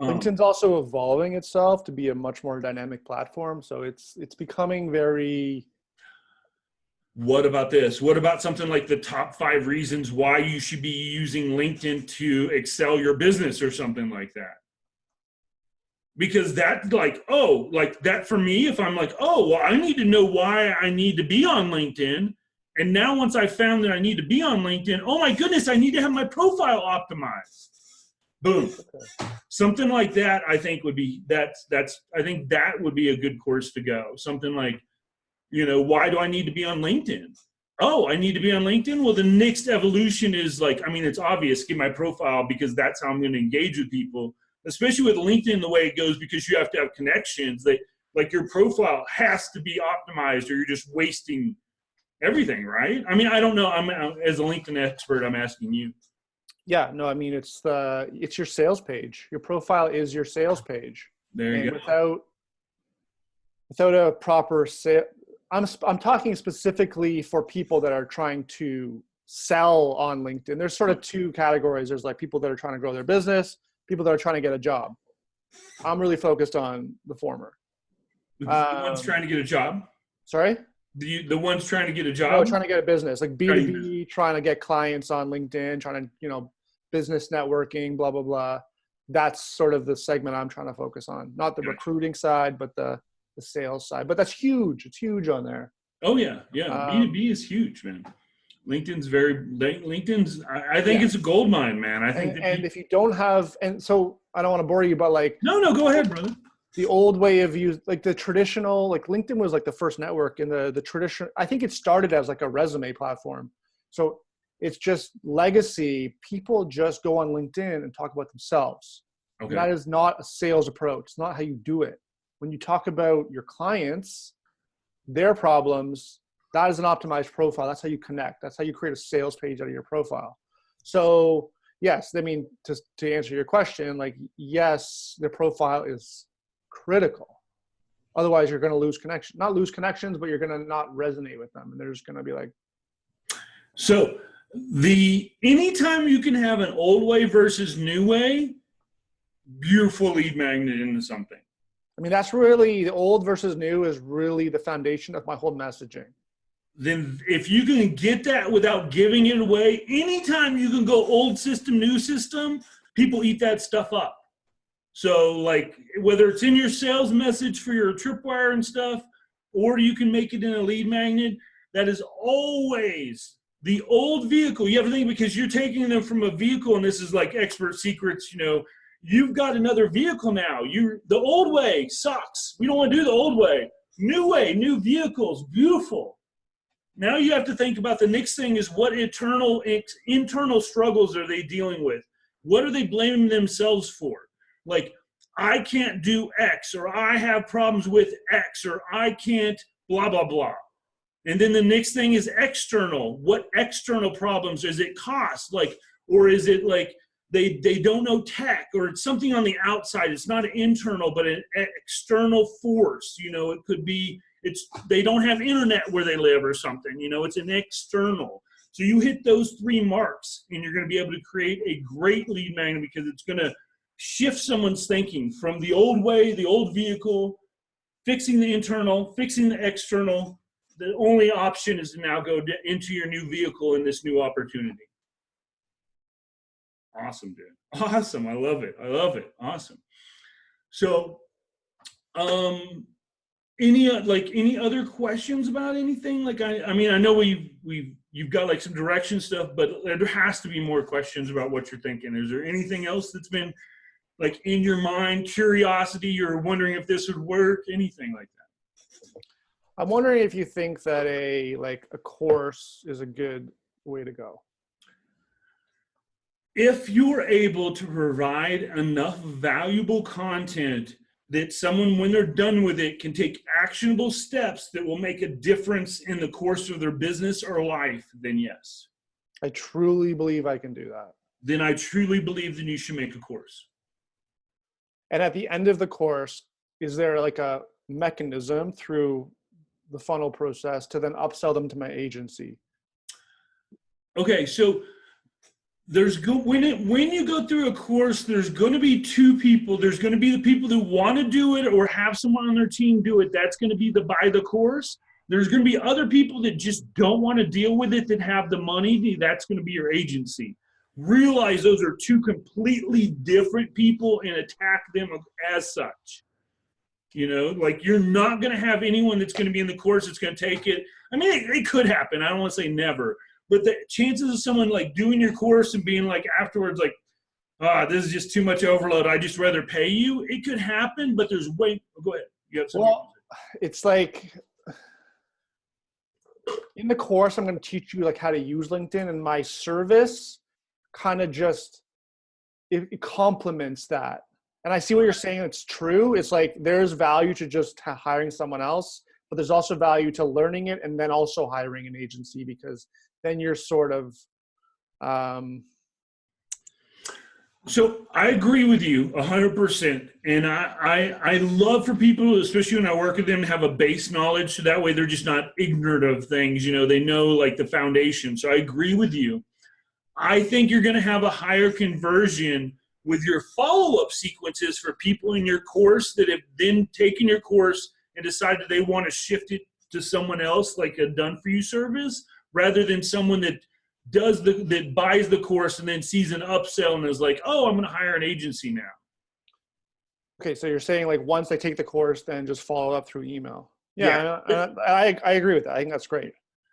LinkedIn's also evolving itself to be a much more dynamic platform. So it's becoming very. What about this? What about something like the top 5 reasons why you should be using LinkedIn to excel your business, or something like that? because that like, oh, like that for me, if I'm like, oh, well, I need to know why I need to be on LinkedIn. And now once I found that I need to be on LinkedIn, oh my goodness, I need to have my profile optimized. Boom. Something like that, I think would be, I think that would be a good course to go. Something like, you know, why do I need to be on LinkedIn? Oh, I need to be on LinkedIn? Well, the next evolution is like, I mean, it's obvious, get my profile, because that's how I'm going to engage with people, especially with LinkedIn the way it goes, because you have to have connections. Like your profile has to be optimized or you're just wasting everything, right? I mean, I don't know. As a LinkedIn expert, I'm asking you. Yeah, no, I mean, it's your sales page. Your profile is your sales page. There you go. Without a proper sale, I'm talking specifically for people that are trying to sell on LinkedIn. There's sort of two categories. There's like people that are trying to grow their business, people that are trying to get a job. I'm really focused on the former. The ones trying to get a job? Sorry? The ones trying to get a job? No, trying to get a business, like B2B, trying to get clients on LinkedIn, trying to, you know, business networking, blah, blah, blah. That's sort of the segment I'm trying to focus on. Not the recruiting side, but the sales side. But that's huge. It's huge on there. Oh, yeah. Yeah. B2B is huge, man. LinkedIn's, I think it's a gold mine, man. I think and if you don't have, and so I don't want to bore you, but like. No, go ahead, brother. The old way of use, like the traditional, like LinkedIn was like the first network in the tradition. I think it started as like a resume platform. So it's just legacy. People just go on LinkedIn and talk about themselves. Okay. And that is not a sales approach. It's not how you do it. When you talk about your clients, their problems, that is an optimized profile. That's how you connect. That's how you create a sales page out of your profile. So yes, I mean, to answer your question, like, yes, the profile is critical. Otherwise, you're going to lose connection. Not lose connections, but you're going to not resonate with them. And they're just going to be like. So anytime you can have an old way versus new way, beautiful lead magnet into something. I mean, that's really, the old versus new is really the foundation of my whole messaging. Then if you can get that without giving it away, anytime you can go old system, new system, people eat that stuff up. So like whether it's in your sales message for your tripwire and stuff, or you can make it in a lead magnet, that is always the old vehicle. You have to think, because you're taking them from a vehicle, and this is like expert secrets, you know, you've got another vehicle now. The old way sucks. We don't want to do the old way. New way, new vehicles, beautiful. Now you have to think about the next thing is what internal struggles are they dealing with? What are they blaming themselves for? Like, I can't do X, or I have problems with X, or I can't blah, blah, blah. And then the next thing is external. What external problems? Is it cost? Like, or is it like they don't know tech, or it's something on the outside? It's not an internal, but an external force. You know, it could be, they don't have internet where they live or something. You know, it's an external. So you hit those three marks, and you're going to be able to create a great lead magnet, because it's going to shift someone's thinking from the old way, the old vehicle, fixing the internal, fixing the external. The only option is to now go into your new vehicle in this new opportunity. Awesome, dude. Awesome. I love it. Awesome. So, any other questions about anything? Like, I mean, I know you've got like some direction stuff, but there has to be more questions about what you're thinking. Is there anything else that's been like in your mind, curiosity, you're wondering if this would work, anything like that? I'm wondering if you think that a course is a good way to go. If you're able to provide enough valuable content that someone, when they're done with it, can take actionable steps that will make a difference in the course of their business or life, then yes. I truly believe I can do that. Then I truly believe that you should make a course. And at the end of the course, is there like a mechanism through the funnel process to then upsell them to my agency? Okay, so when you go through a course, there's going to be two people. There's going to be the people that want to do it or have someone on their team do it. That's going to be buy the course. There's going to be other people that just don't want to deal with it, that have the money. That's going to be your agency. realize those are two completely different people and attack them as such. You know, like you're not going to have anyone that's going to be in the course that's going to take it. I mean, it could happen. I don't want to say never, but the chances of someone like doing your course and being like afterwards, like, this is just too much overload, I just rather pay you. It could happen, but there's way. Go ahead. You have something. Well, it's like in the course, I'm going to teach you like how to use LinkedIn, and my service kind of just it complements that. And I see what you're saying. It's true. It's like there's value to just hiring someone else, but there's also value to learning it and then also hiring an agency, because then you're sort of. So I agree with you 100%. And I love for people, especially when I work with them, to have a base knowledge. So that way they're just not ignorant of things. You know, they know like the foundation. So I agree with you. I think you're going to have a higher conversion with your follow-up sequences for people in your course that have then taken your course and decided they want to shift it to someone else, like a done-for-you service, rather than someone that that buys the course and then sees an upsell and is like, oh, I'm going to hire an agency now. Okay, so you're saying like once they take the course, then just follow up through email. Yeah. I agree with that. I think that's great.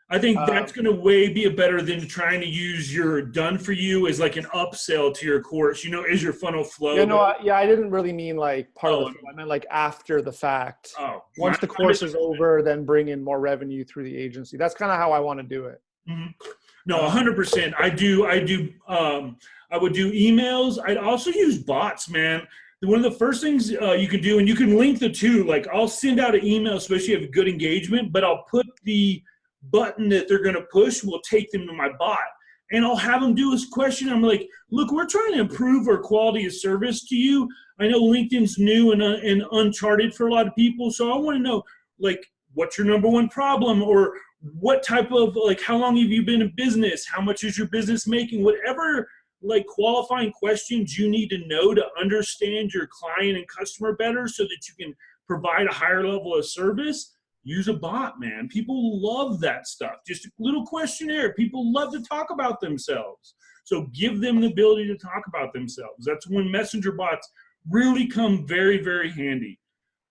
I think that's going to way be better than trying to use your done for you as like an upsell to your course, you know, as your funnel flow. I didn't really mean like part of the flow. I meant like after the fact. Once the course is over, then bring in more revenue through the agency. That's kind of how I want to do it. Mm-hmm. No, 100%. I would do emails. I'd also use bots, man. One of the first things you can do, and you can link the two, like I'll send out an email, especially if you have good engagement, but I'll put the button that they're going to push will take them to my bot. And I'll have them do this question. I'm like, look, we're trying to improve our quality of service to you. I know LinkedIn's new and uncharted for a lot of people. So I want to know, like, what's your number one problem? Or what type of, like, how long have you been in business? How much is your business making? Whatever, like, qualifying questions you need to know to understand your client and customer better so that you can provide a higher level of service. Use a bot, man. People love that stuff. Just a little questionnaire. People love to talk about themselves. So give them the ability to talk about themselves. That's when messenger bots really come very, very handy.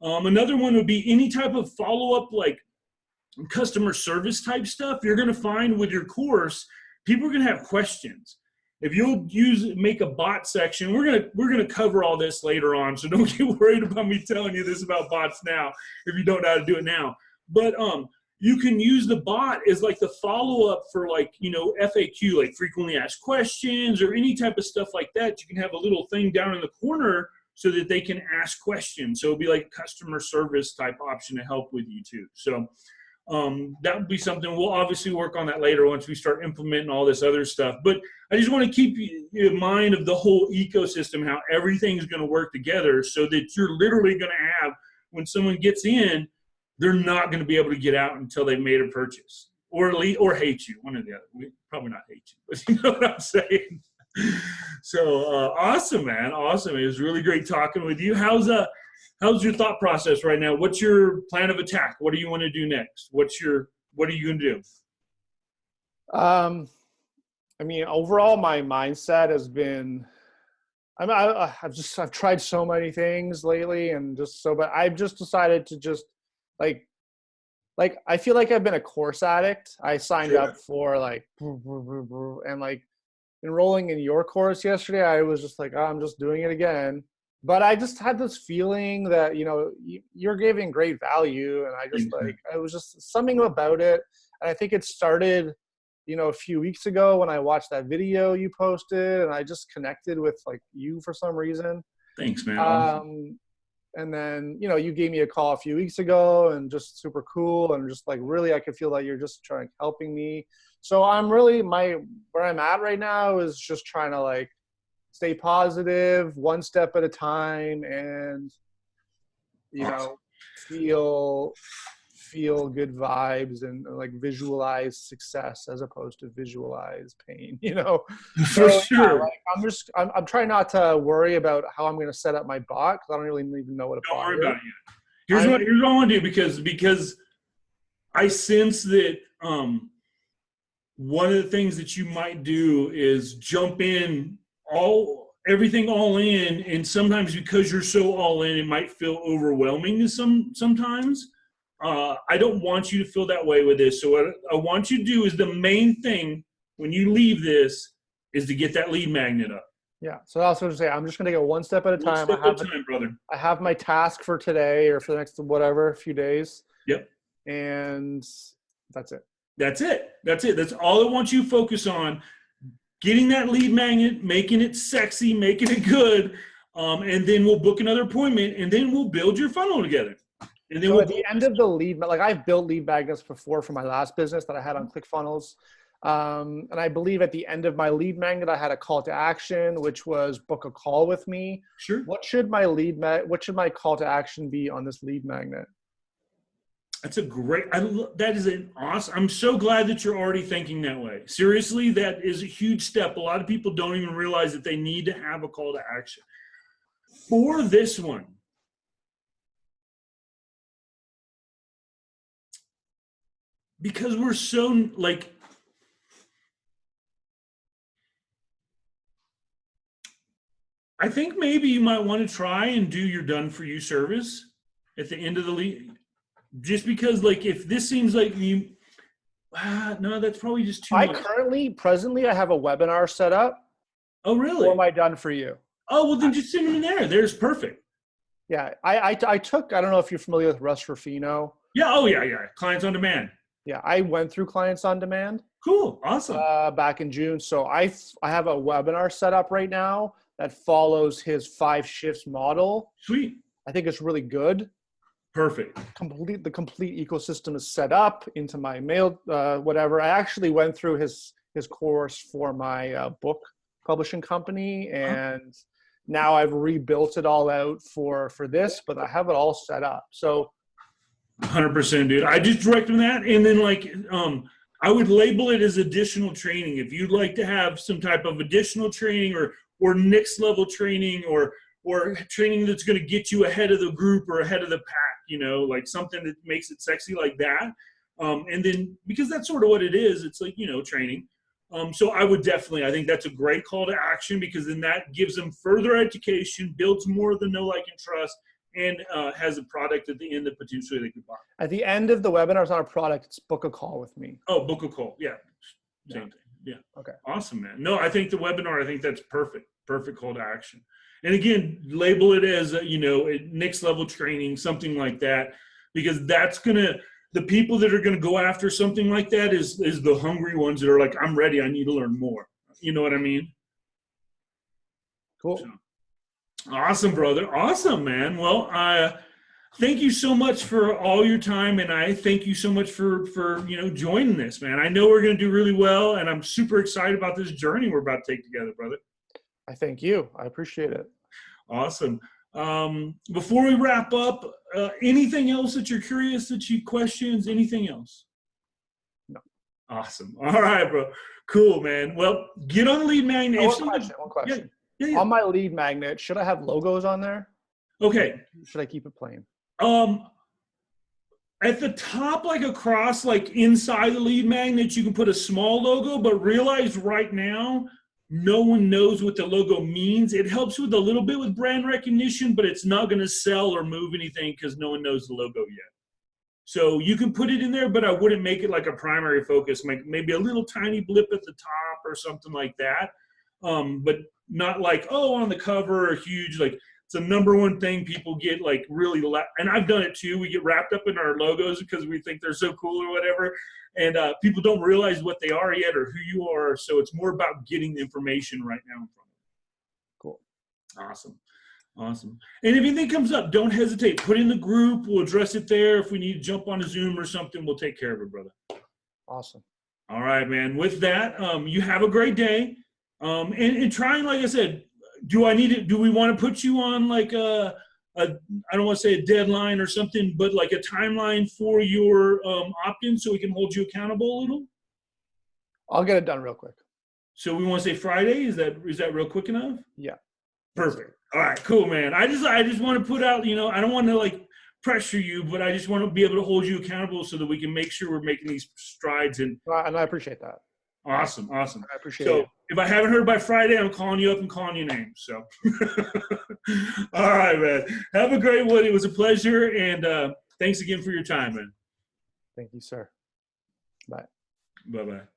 Another one would be any type of follow-up, like customer service type stuff. You're going to find with your course, people are going to have questions. If you'll make a bot section, we're gonna cover all this later on. So don't get worried about me telling you this about bots now if you don't know how to do it now. But you can use the bot as like the follow-up for, like, you know, FAQ, like frequently asked questions or any type of stuff like that. You can have a little thing down in the corner so that they can ask questions. So it'll be like a customer service type option to help with you too. So that would be something. We'll obviously work on that later once we start implementing all this other stuff. But I just want to keep you in mind of the whole ecosystem, how everything's going to work together so that you're literally going to have, when someone gets in, they're not going to be able to get out until they've made a purchase, or hate you, one or the other. We probably not hate you, but you know what I'm saying? So awesome, man. Awesome. It was really great talking with you. How's your thought process right now? What's your plan of attack? What do you want to do next? What are you going to do? I mean, overall, my mindset has been, I've tried so many things lately, and but I've just decided to just like I feel like I've been a course addict. I signed up for like, and like enrolling in your course yesterday, I was just like, oh, I'm just doing it again. But I just had this feeling that, you know, you're giving great value, and I just I was just something about it. And I think it started, you know, a few weeks ago when I watched that video you posted, and I just connected with like you for some reason. Thanks, man. And then, you know, you gave me a call a few weeks ago, and just super cool, and just like really I could feel that you're just helping me. So I'm really where I'm at right now is just trying to like stay positive, one step at a time, and, you know, feel good vibes, and like visualize success as opposed to visualize pain, you know? For sure. Yeah, like I'm trying not to worry about how I'm going to set up my bot, because I don't really even know what a bot is. Don't worry about it yet. Here's what I want to do, because I sense that one of the things that you might do is jump in everything all in, and sometimes because you're so all in, it might feel overwhelming to sometimes. I don't want you to feel that way with this. So what I want you to do is the main thing when you leave this is to get that lead magnet up. Yeah. So I was going to say, I'm just going to go one step at a time. One step at a time, brother. I have my task for today or for the next few days. Yep. And that's it. That's it. That's all I want you to focus on. Getting that lead magnet, making it sexy, making it good, and then we'll book another appointment, and then we'll build your funnel together. And then so at the end of the lead, like I've built lead magnets before for my last business that I had on ClickFunnels. And I believe at the end of my lead magnet, I had a call to action, which was book a call with me. Sure. What should my call to action be on this lead magnet? That's that is an awesome, I'm so glad that you're already thinking that way. Seriously, that is a huge step. A lot of people don't even realize that they need to have a call to action. For this one, because we're so like, I think maybe you might want to try and do your done for you service at the end of the lead. Just because, like, if this seems like you, no, that's probably just too much. Presently, I have a webinar set up. Oh, really? For my done for you. Oh, well, then just send them in there. There's perfect. Yeah, I took, I don't know if you're familiar with Russ Ruffino. Yeah, oh, yeah. Clients on demand. Yeah, I went through Clients on Demand. Cool, awesome. Back in June. So I have a webinar set up right now that follows his 5 shifts model. Sweet. I think it's really good. Perfect. The complete ecosystem is set up into my mail, whatever. I actually went through his course for my book publishing company, and now I've rebuilt it all out for this, but I have it all set up. So 100%, dude. I just direct them that, and then like I would label it as additional training. If you'd like to have some type of additional training or next level training or training that's going to get you ahead of the group or ahead of the pack, like something that makes it sexy like that. And then because that's sort of what it is, it's like, training. So I think that's a great call to action, because then that gives them further education, builds more of the know, like, and trust, and has a product at the end that potentially they could buy. At the end of the webinar, it's not a product, it's book a call with me. Oh, book a call. Yeah. Same thing. Yeah. Okay. Awesome, man. No, I think the webinar, I think that's perfect. Perfect call to action. And again, label it as, next level training, something like that, because that's the people that are going to go after something like that is the hungry ones that are like, I'm ready. I need to learn more. You know what I mean? Cool. So, awesome, brother. Awesome, man. Well, thank you so much for all your time. And I thank you so much for joining this, man. I know we're going to do really well, and I'm super excited about this journey we're about to take together, brother. I thank you. I appreciate it. Awesome. Before we wrap up, anything else that you're curious, questions, anything else? No. Awesome. All right, bro. Cool, man. Well, get on the lead magnet. One question. Yeah. On my lead magnet, should I have logos on there? Okay. Should I keep it plain? At the top, like across, like inside the lead magnet, you can put a small logo, but realize right now, no one knows what the logo means. It helps with a little bit with brand recognition, but it's not going to sell or move anything because no one knows the logo yet. So you can put it in there, but I wouldn't make it like a primary focus. Maybe a little tiny blip at the top or something like that. But not like, on the cover or huge. Like, it's the number one thing people get like really, and I've done it too. We get wrapped up in our logos because we think they're so cool or whatever. And people don't realize what they are yet or who you are. So it's more about getting the information right now in front of them. Cool. Awesome. And if anything comes up, don't hesitate. Put in the group. We'll address it there. If we need to jump on a Zoom or something, we'll take care of it, brother. Awesome. All right, man. With that, you have a great day. And trying, like I said, do we want to put you on like I don't want to say a deadline or something, but like a timeline for your opt-in so we can hold you accountable a little? I'll get it done real quick. So we want to say Friday? Is that real quick enough? Yeah. Perfect. All right, cool, man. I just want to put out, I don't want to like pressure you, but I just want to be able to hold you accountable so that we can make sure we're making these strides. And I appreciate that. Awesome. Awesome. I appreciate So it. if I haven't heard by Friday, I'm calling you up and calling your name. So, all right, man. Have a great one. It was a pleasure. And thanks again for your time, man. Thank you, sir. Bye. Bye-bye.